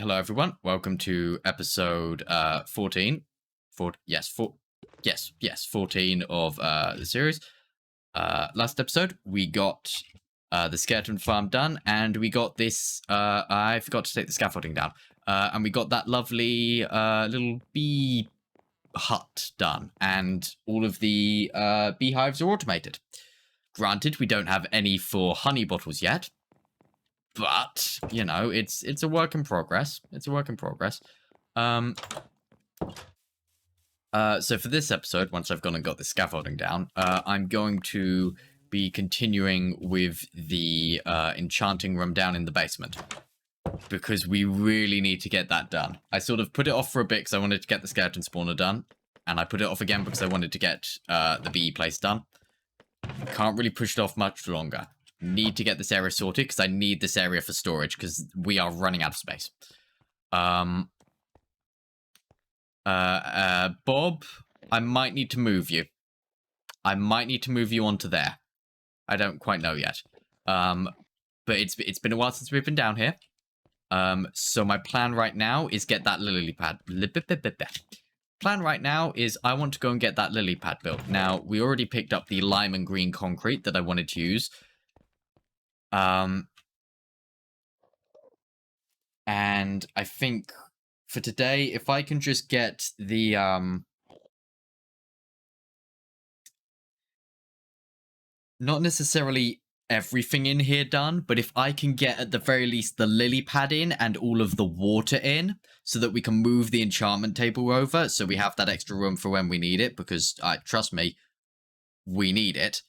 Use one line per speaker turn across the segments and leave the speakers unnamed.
Hello, everyone. Welcome to episode 14. 14 of the series. Last episode, we got the skeleton farm done, and we got this. I forgot to take the scaffolding down. And we got that lovely little bee hut done, and all of the beehives are automated. Granted, we don't have any for honey bottles yet. But, you know, it's a work in progress. It's a work in progress. So for this episode, once I've gone and got the scaffolding down, I'm going to be continuing with the enchanting room down in the basement. Because we really need to get that done. I sort of put it off for a bit because I wanted to get the skeleton spawner done. And I put it off again because I wanted to get the bee place done. Can't really push it off much longer. Need to get this area sorted because I need this area for storage because we are running out of space. Bob, I might need to move you. I might need to move you onto there. I don't quite know yet. But it's been a while since we've been down here. So my plan right now is get that lily pad. Plan right now is I want to go and get that lily pad built. Now, we already picked up the lime and green concrete that I wanted to use. And I think for today, if I can just get the, not necessarily everything in here done, but if I can get at the very least the lily pad in and all of the water in so that we can move the enchantment table over so we have that extra room for when we need it, because trust me, we need it.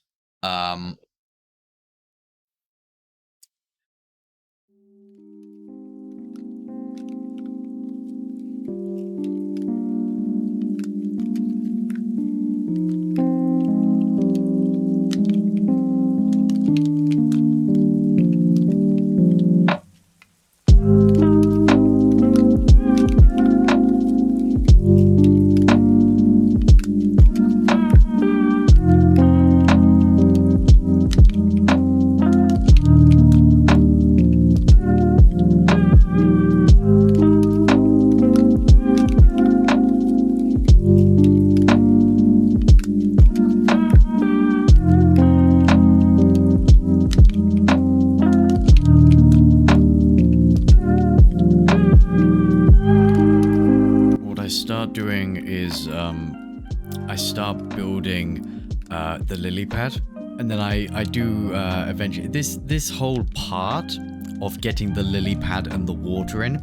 I start building the lily pad, and then I do eventually this whole part of getting the lily pad and the water in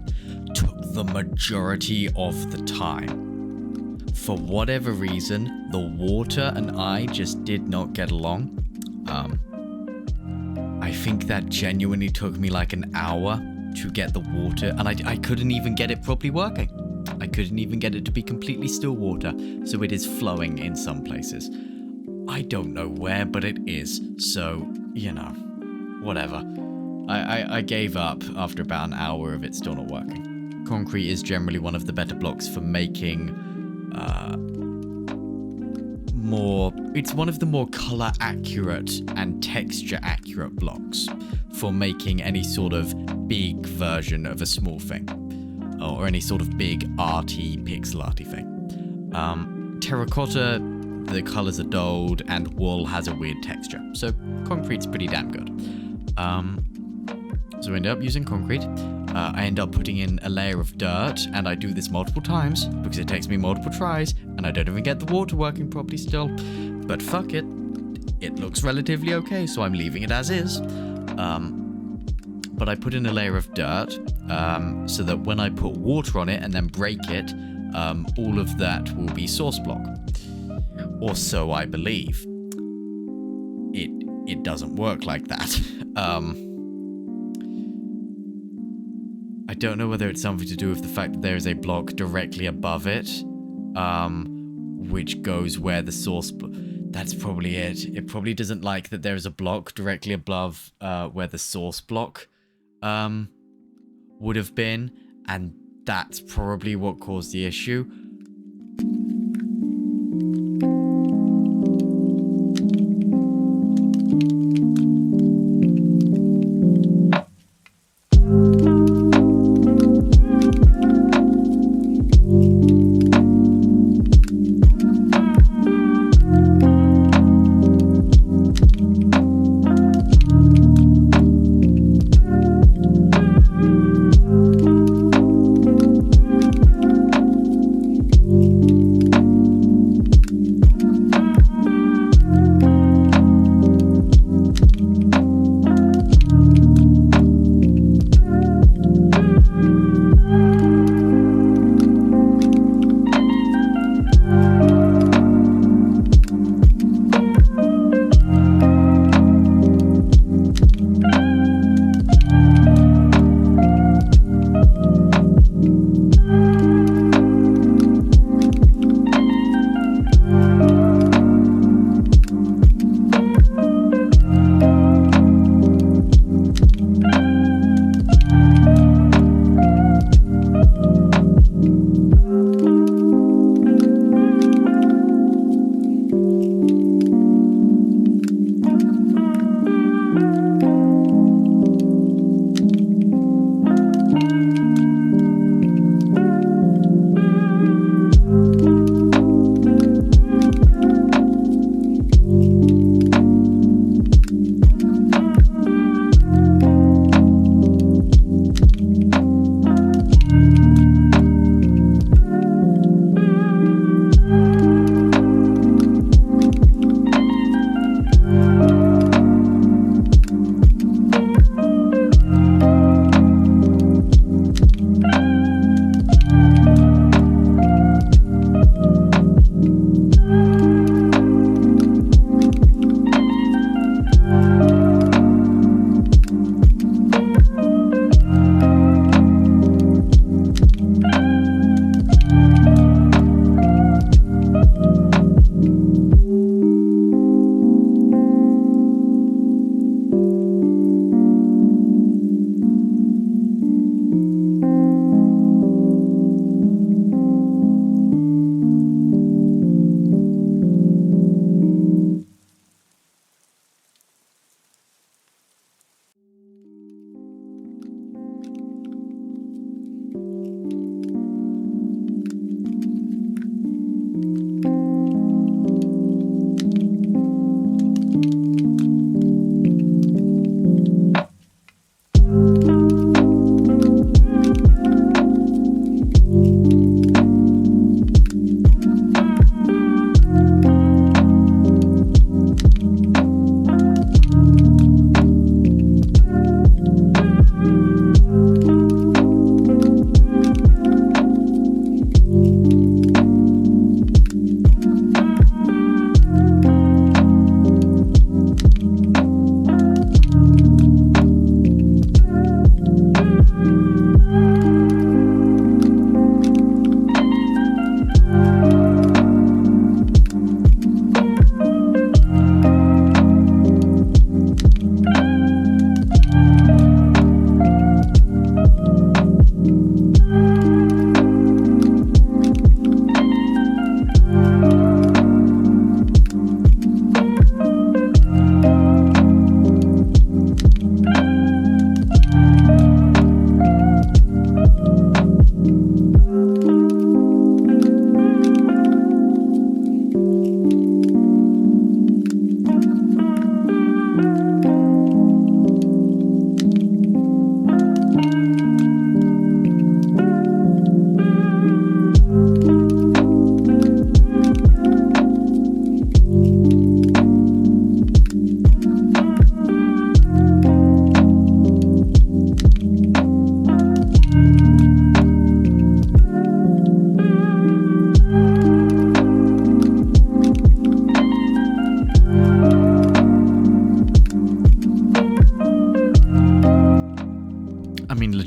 took the majority of the time. For whatever reason, the water and I just did not get along. I think that genuinely took me like an hour to get the water, and I couldn't even get it properly working. I couldn't even get it to be completely still water, so it is flowing in some places. I don't know where, but it is, so, you know, whatever. I gave up after about an hour of it still not working. Concrete is generally one of the better blocks for making it's one of the more color accurate and texture accurate blocks for making any sort of big version of a small thing. Or any sort of big arty, pixel arty thing. Terracotta, the colors are dulled, and wool has a weird texture. So concrete's pretty damn good. So I end up using concrete. I end up putting in a layer of dirt, and I do this multiple times because it takes me multiple tries, and I don't even get the water working properly still. But fuck it. It looks relatively okay, so I'm leaving it as is. But I put in a layer of dirt so that when I put water on it and then break it, all of that will be source block. Or so I believe. It doesn't work like that. I don't know whether it's something to do with the fact that there is a block directly above it, which goes where the source... That's probably it. It probably doesn't like that there is a block directly above where the source block would have been, and that's probably what caused the issue.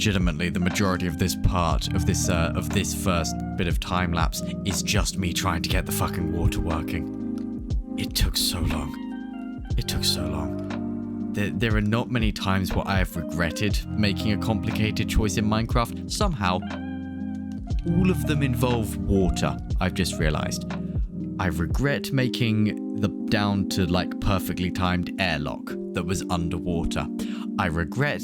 legitimately the majority of this part of this first bit of time lapse is just me trying to get the fucking water working. It took so long. It took so long. There are not many times where I have regretted making a complicated choice in Minecraft. Somehow, all of them involve water, I've just realized. I regret making the down to like perfectly timed airlock that was underwater. I regret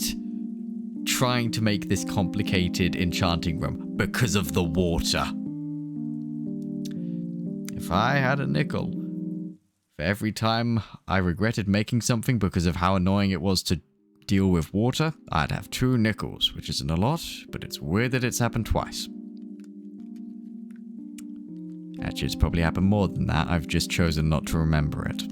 trying to make this complicated enchanting room because of the water. If I had a nickel for every time I regretted making something because of how annoying it was to deal with water, I'd have 2 nickels, which isn't a lot, but it's weird that it's happened twice. Actually, it's probably happened more than that. I've just chosen not to remember it.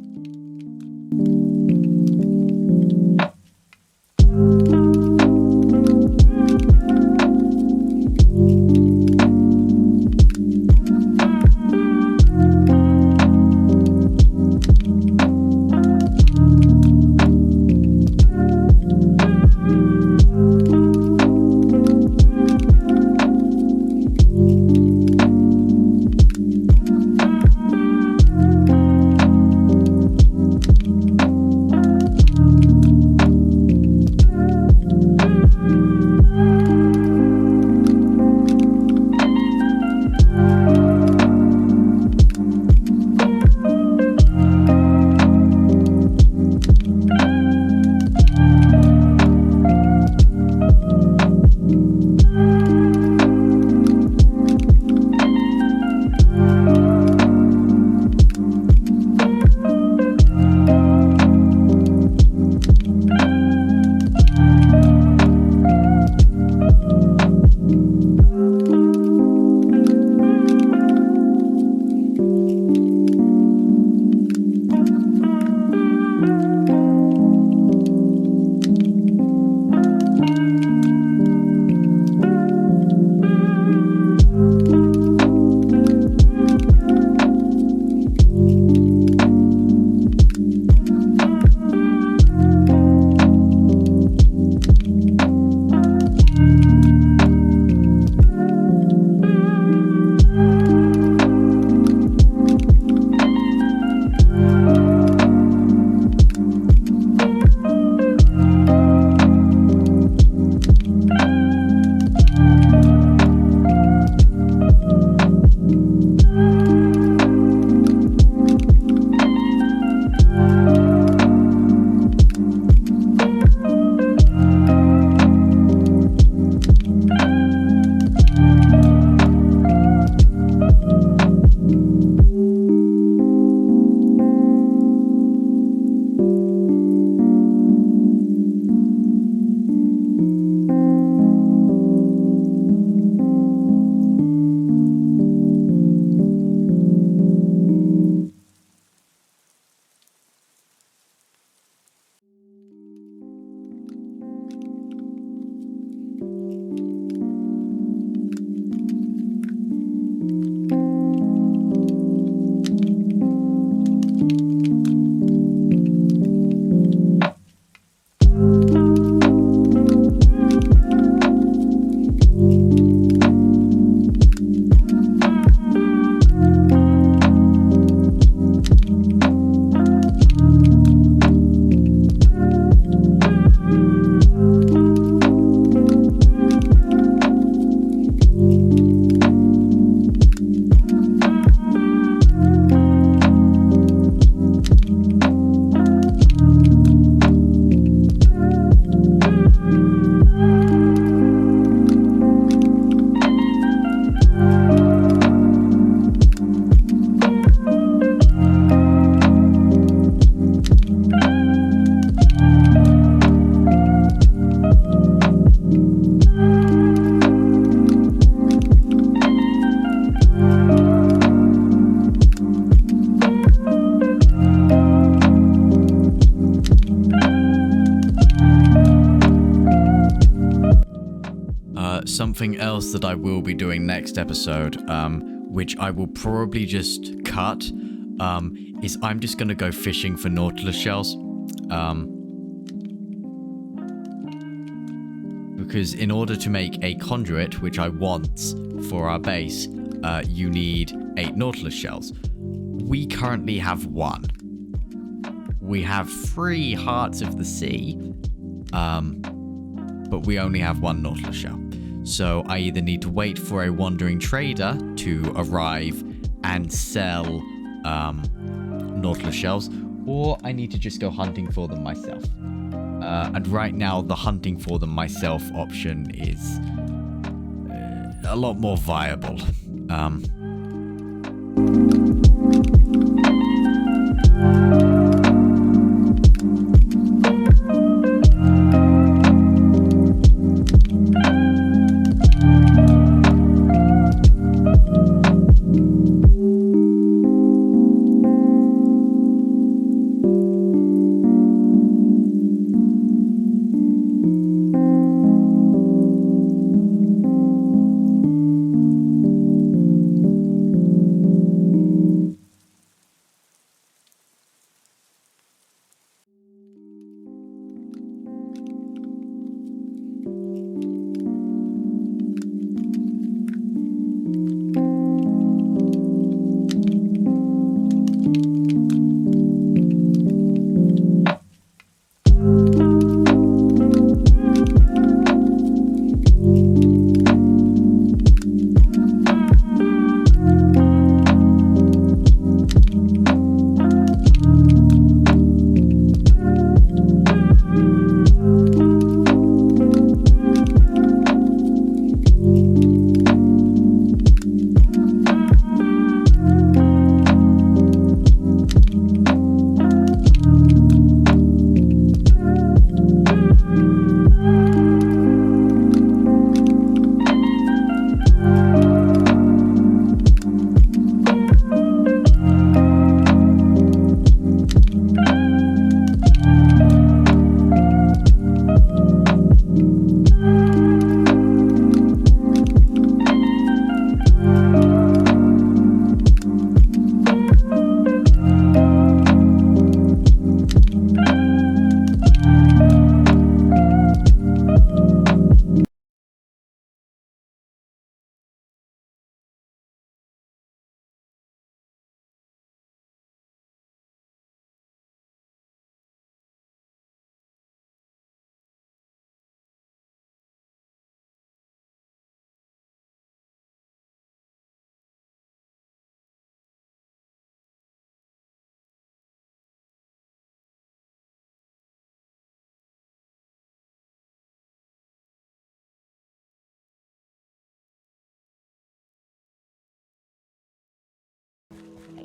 Something else that I will be doing next episode, which I will probably just cut, is I'm just going to go fishing for nautilus shells. because in order to make a conduit, which I want for our base, you need 8 nautilus shells. We currently have 1. We have 3 hearts of the sea, but we only have 1 nautilus shell. So I either need to wait for a wandering trader to arrive and sell nautilus shells, or I need to just go hunting for them myself. And right now, the hunting for them myself option is a lot more viable.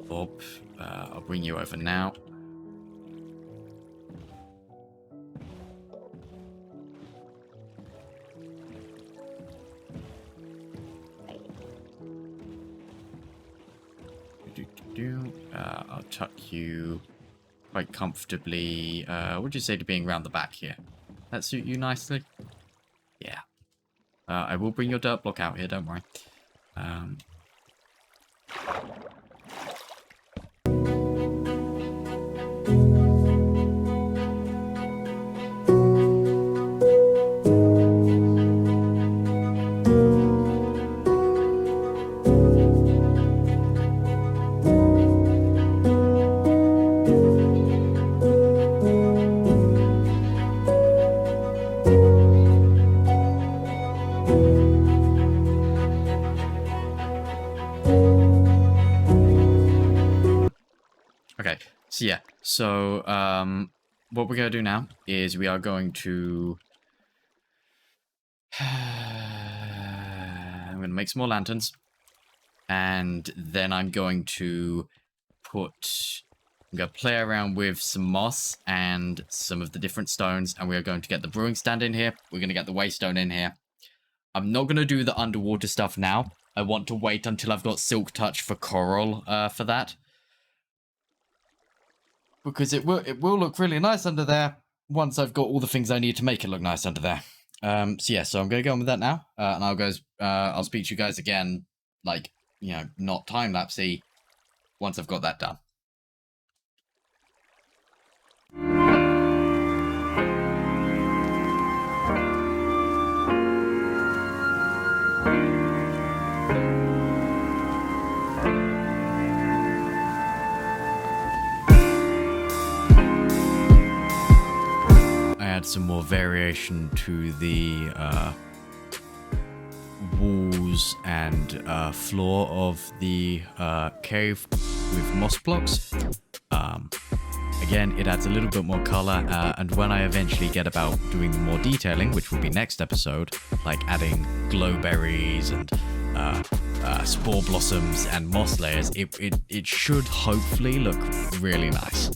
Bob, I'll bring you over now. I'll tuck you quite comfortably. What would you say to being around the back here? That suit you nicely? Yeah. I will bring your dirt block out here, don't worry. Okay, so yeah, what we're going to do now is we are going to... I'm going to make some more lanterns, and then I'm going to I'm going to play around with some moss and some of the different stones, and we are going to get the brewing stand in here. We're going to get the waystone in here. I'm not going to do the underwater stuff now. I want to wait until I've got Silk Touch for coral for that. Because it will look really nice under there once I've got all the things I need to make it look nice under there. So yeah, so I'm going to go on with that now. And I'll speak to you guys again, like, you know, not time-lapsey, once I've got that done. I add some more variation to the walls and floor of the cave with moss blocks. Again, it adds a little bit more color, and when I eventually get about doing more detailing, which will be next episode, like adding glowberries and spore blossoms and moss layers, it should hopefully look really nice.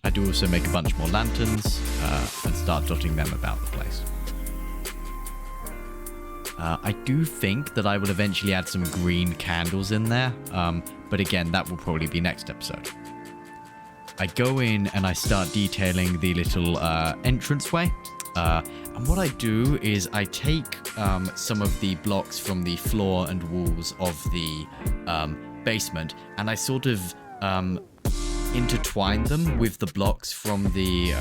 I do also make a bunch more lanterns and start dotting them about the place. I do think that I will eventually add some green candles in there, but again, that will probably be next episode. I go in and I start detailing the little entranceway, and what I do is I take some of the blocks from the floor and walls of the basement, and I sort of intertwine them with the blocks from the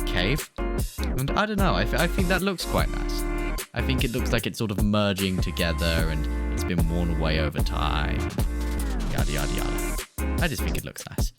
cave, and I don't know, I think that looks quite nice. I think it looks like it's sort of merging together and it's been worn away over time. Yada yada yada. I just think it looks nice.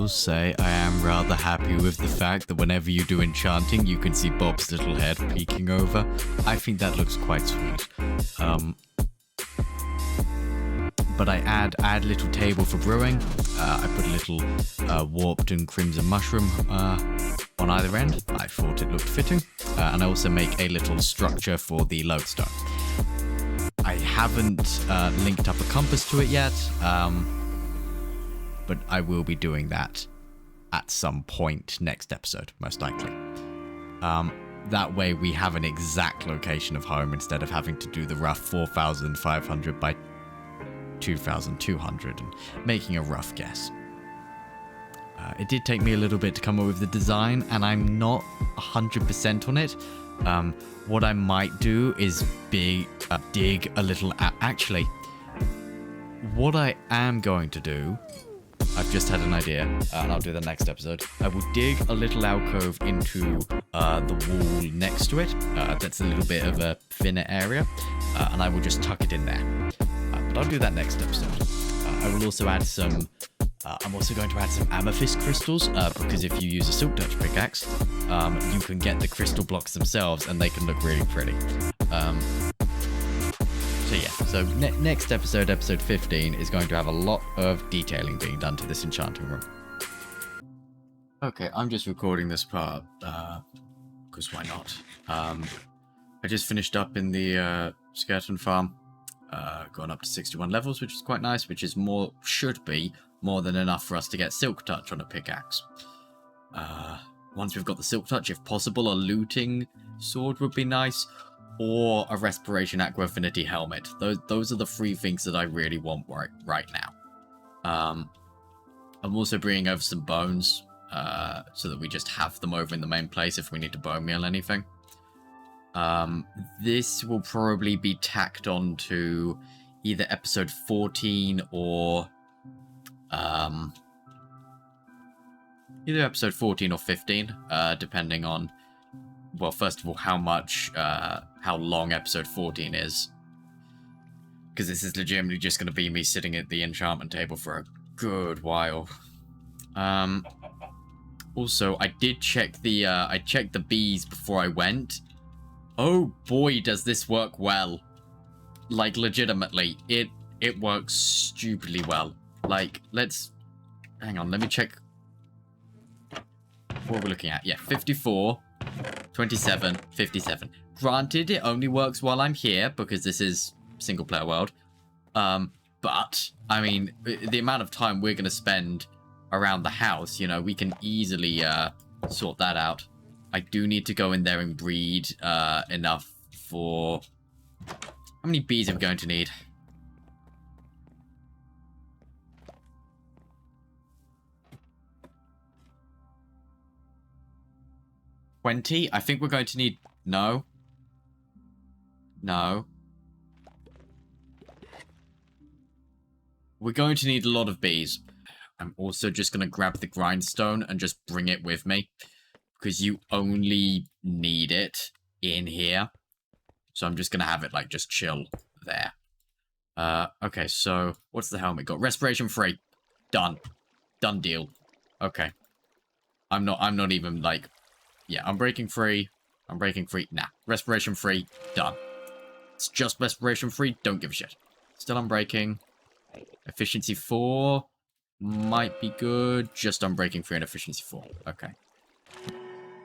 Say I am rather happy with the fact that whenever you do enchanting, you can see Bob's little head peeking over. I think that looks quite sweet. But I add a little table for brewing. I put a little warped and crimson mushroom on either end. I thought it looked fitting. And I also make a little structure for the lodestone. I haven't linked up a compass to it yet. But I will be doing that at some point next episode, most likely. That way we have an exact location of home instead of having to do the rough 4,500 by 2,200 and making a rough guess. It did take me a little bit to come up with the design, and I'm not 100% on it. What I might do is dig a little... Actually, what I am going to do... I've just had an idea, and I'll do the next episode. I will dig a little alcove into the wall next to it. That's a little bit of a thinner area, and I will just tuck it in there. But I'll do that next episode. I will also add some... I'm also going to add some amethyst crystals, because if you use a silk touch pickaxe, you can get the crystal blocks themselves, and they can look really pretty. So yeah, so next episode, episode 15, is going to have a lot of detailing being done to this enchanting room. Okay, I'm just recording this part, because why not? I just finished up in the skeleton farm, gone up to 61 levels, which is quite nice, which is should be more than enough for us to get silk touch on a pickaxe. Once we've got the silk touch, if possible, a looting sword would be nice. Or a respiration aqua affinity helmet. Those are the three things that I really want right now. I'm also bringing over some bones so that we just have them over in the main place if we need to bone meal anything. This will probably be tacked on to either episode 14 or either episode 14 or 15, depending on, well, first of all, how long episode 14 is. Because this is legitimately just going to be me sitting at the enchantment table for a good while. Also, I did check I checked the bees before I went. Oh boy, does this work well. Like, legitimately, it works stupidly well. Like, hang on, let me check what we're looking at. Yeah, 54, 27, 57. Granted, it only works while I'm here, because this is single player world. But, I mean, the amount of time we're going to spend around the house, you know, we can easily sort that out. I do need to go in there and breed enough for... How many bees are we going to need? 20? I think we're going to need... No. No. We're going to need a lot of bees. I'm also just going to grab the grindstone and just bring it with me. Because you only need it in here. So I'm just going to have it, like, just chill there. Okay, so what's the helmet got? Respiration free. Done. Done deal. Okay. I'm not even, like... Yeah, I'm breaking free. I'm breaking free. Nah. Respiration free. Done. It's just respiration free. Don't give a shit. Still unbreaking. Efficiency 4. Might be good. Just unbreaking free and efficiency 4. Okay.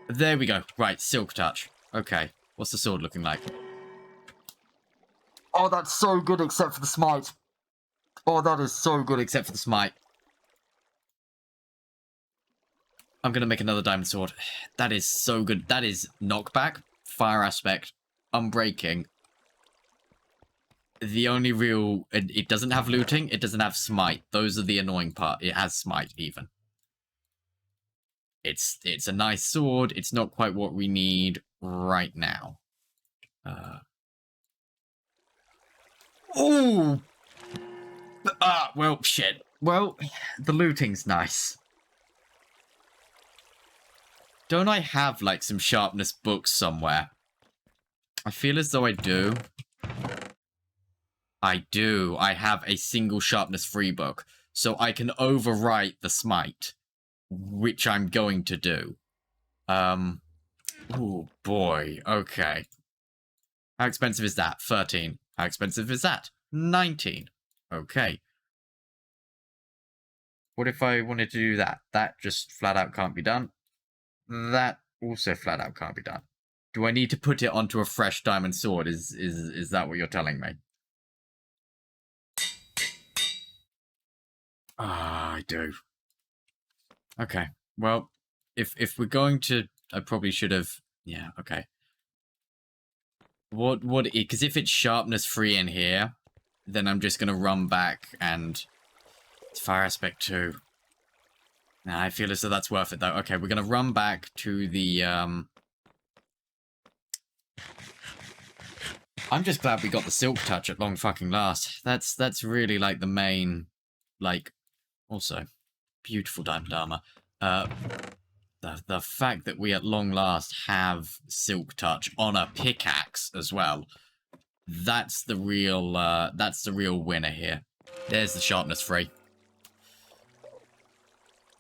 There we go. Right, silk touch. Okay. What's the sword looking like? Oh, that's so good except for the smite. Oh, that is so good except for the smite. I'm going to make another diamond sword. That is so good. That is knockback, fire aspect, unbreaking. The only real... It doesn't have looting. It doesn't have smite. Those are the annoying part. It has smite, even. It's a nice sword. It's not quite what we need right now. Oh! Well, shit. Well, the looting's nice. Don't I have, like, some sharpness books somewhere? I feel as though I do. I do. I have a single sharpness free book. So I can overwrite the smite. Which I'm going to do. Oh, boy. Okay. How expensive is that? 13. How expensive is that? 19. Okay. What if I wanted to do that? That just flat out can't be done. That also flat out can't be done. Do I need to put it onto a fresh diamond sword? Is that what you're telling me? Ah, I do. Okay. Well, if we're going to... I probably should have... Yeah, okay. Because if it's sharpness free in here, then I'm just going to run back and... It's fire aspect 2. Nah, I feel as though that's worth it, though. Okay, we're going to run back to the... I'm just glad we got the silk touch at long fucking last. That's really, like, the main... Like... Also, beautiful diamond armor. The fact that we at long last have silk touch on a pickaxe as well. That's the real winner here. There's the sharpness free.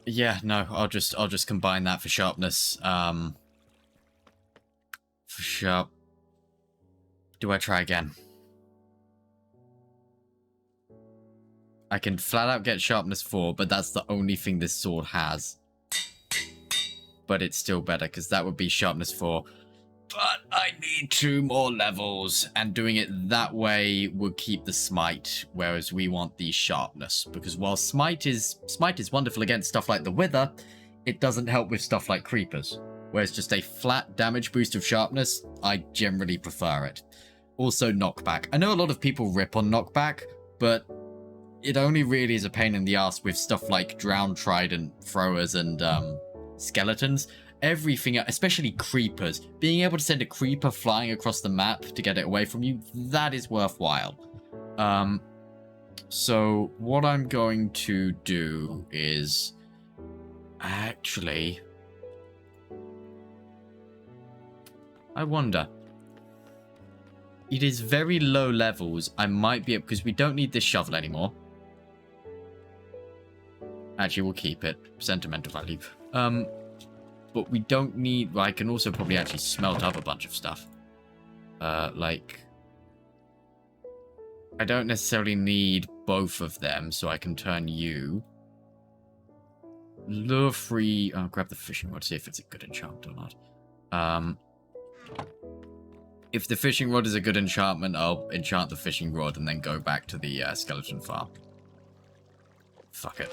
Yeah, no, I'll just combine that for sharpness. For sharp. Do I try again? I can flat out get sharpness 4, but that's the only thing this sword has. But it's still better, because that would be sharpness 4. But I need 2 more levels, and doing it that way would keep the smite, whereas we want the sharpness. Because while smite is wonderful against stuff like the wither, it doesn't help with stuff like creepers. Whereas just a flat damage boost of sharpness, I generally prefer it. Also knockback. I know a lot of people rip on knockback, but it only really is a pain in the ass with stuff like drowned trident throwers and skeletons, everything, especially creepers, being able to send a creeper flying across the map to get it away from you, that is worthwhile. So what I'm going to do is actually, I wonder. It is very low levels. I might be able, because we don't need this shovel anymore. Actually, we'll keep it. Sentimental value. But we don't need, well, I can also probably actually smelt up a bunch of stuff. Like, I don't necessarily need both of them, so I can turn you. Lure free. I'll grab the fishing rod, see if it's a good enchantment or not. If the fishing rod is a good enchantment, I'll enchant the fishing rod and then go back to the skeleton farm. Fuck it.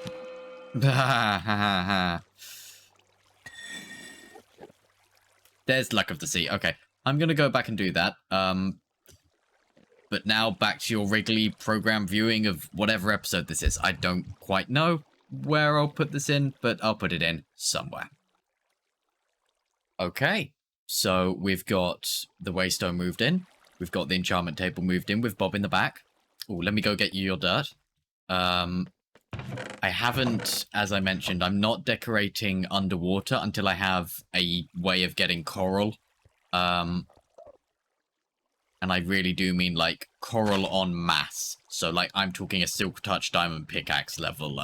There's luck of the sea. Okay, I'm going to go back and do that. But now back to your regularly programmed viewing of whatever episode this is. I don't quite know where I'll put this in, but I'll put it in somewhere. Okay. So we've got the waystone moved in. We've got the enchantment table moved in with Bob in the back. Oh, let me go get you your dirt. I haven't, as I mentioned, I'm not decorating underwater until I have a way of getting coral. And I really do mean, like, coral en masse. So, like, I'm talking a Silk Touch Diamond Pickaxe level,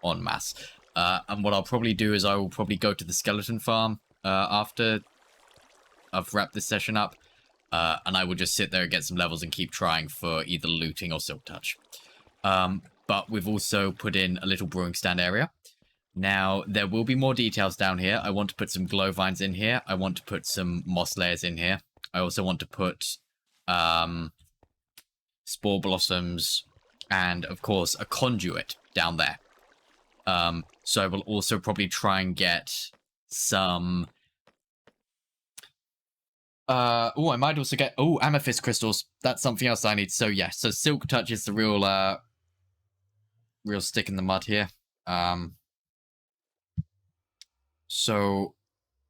en masse. And what I'll probably do is I will probably go to the skeleton farm after I've wrapped this session up, and I will just sit there and get some levels and keep trying for either looting or Silk Touch. But we've also put in a little brewing stand area. Now, there will be more details down here. I want to put some glow vines in here. I want to put some moss layers in here. I also want to put spore blossoms and, of course, a conduit down there. So I will also probably try and get some... I might also get... Oh, amethyst crystals. That's something else I need. So, yeah. So Silk Touch is the real stick in the mud here. So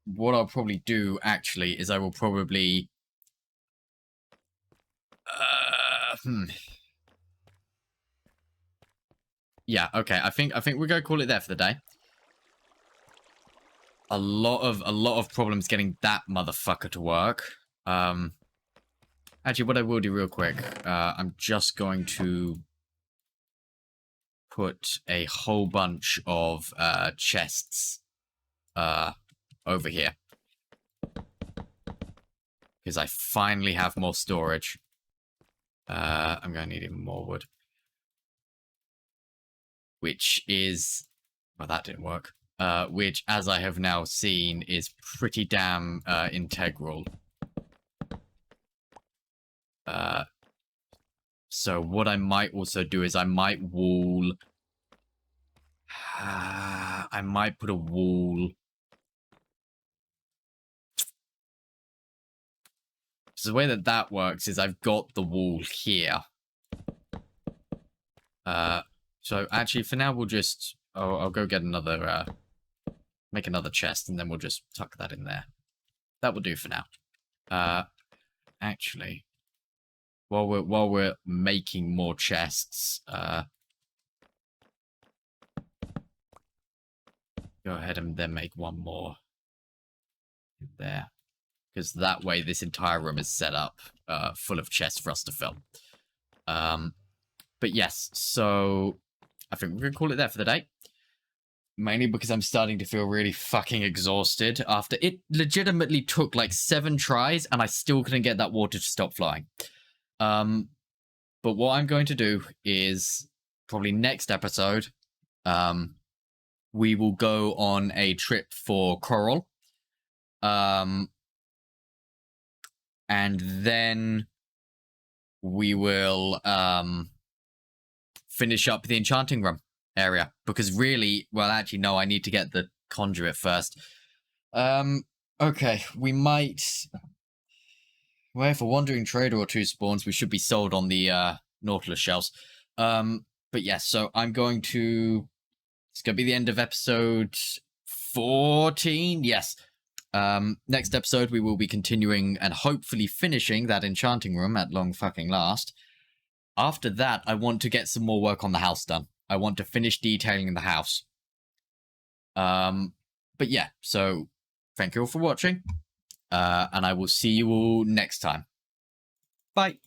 what I'll probably do, actually, is I will probably... Yeah, okay. I think we're going to call it there for the day. A lot of problems getting that motherfucker to work. Actually, what I will do real quick, I'm just going to put a whole bunch of chests over here. Because I finally have more storage. I'm going to need even more wood. Which is... Well, that didn't work. Which, as I have now seen, is pretty damn integral. So what I might also do is I might wall... I might put a wall... So the way that works is I've got the wall here. So actually, for now, we'll just... I'll go get another... make another chest, and then we'll just tuck that in there. That will do for now. Actually... While we're making more chests, go ahead and then make one more there, because that way this entire room is set up full of chests for us to fill. But yes, so I think we're gonna call it there for the day. Mainly because I'm starting to feel really fucking exhausted after it legitimately took like 7 tries and I still couldn't get that water to stop flowing. But what I'm going to do is probably next episode, we will go on a trip for coral. And then we will, finish up the enchanting room area, because really, well, actually, no, I need to get the conduit first. Okay, we might... Well, if a wandering trader or 2 spawns, we should be sold on the Nautilus shells. But yes, so I'm going to... It's going to be the end of episode 14. Yes. Next episode, we will be continuing and hopefully finishing that enchanting room at long fucking last. After that, I want to get some more work on the house done. I want to finish detailing the house. But yeah, so thank you all for watching. And I will see you all next time. Bye.